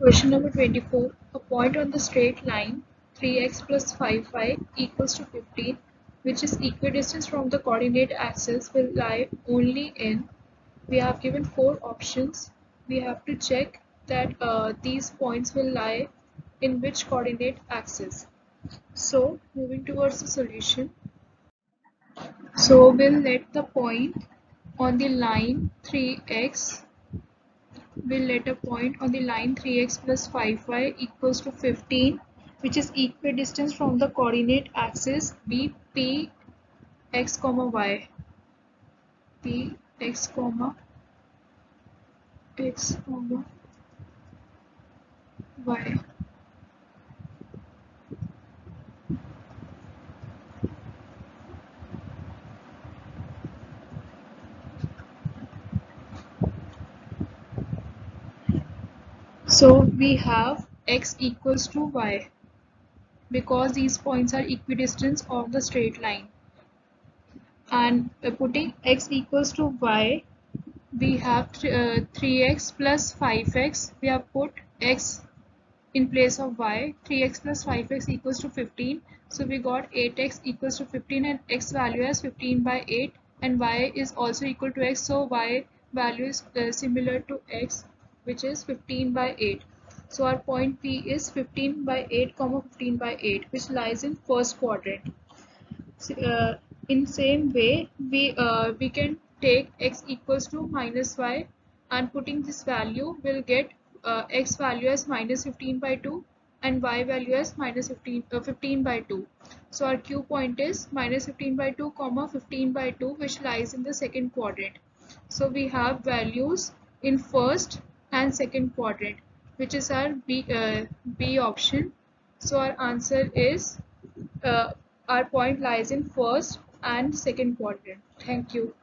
Question number 24. A point on the straight line 3x plus 5y equals to 15, which is equidistant from the coordinate axis, will lie only in. We have given four options. We have to check that these points will lie in which coordinate axis. So moving towards the solution. So we'll let the point on the line 3x we'll let a point on the line 3x plus 5y equals to 15, which is equidistant from the coordinate axis be p x comma y. P x comma y. So we have x equals to y because these points are equidistant of the straight line. And putting x equals to y, we have 3x plus 5x. We have put x in place of y. 3x plus 5x equals to 15. So we got 8x equals to 15 and x value as 15 by 8 and y is also equal to x. So y value is similar to x, which is 15 by 8. So our point P is 15 by 8 comma 15 by 8, which lies in first quadrant. uh, in same way we can take x equals to minus y, and putting this value will get x value as minus 15 by 2 and y value as minus 15 by 2. So our q point is minus 15 by 2 comma 15 by 2, which lies in the second quadrant. So we have values in first and second quadrant, which is our B option. So our answer is uh, our point lies in first and second quadrant. Thank you.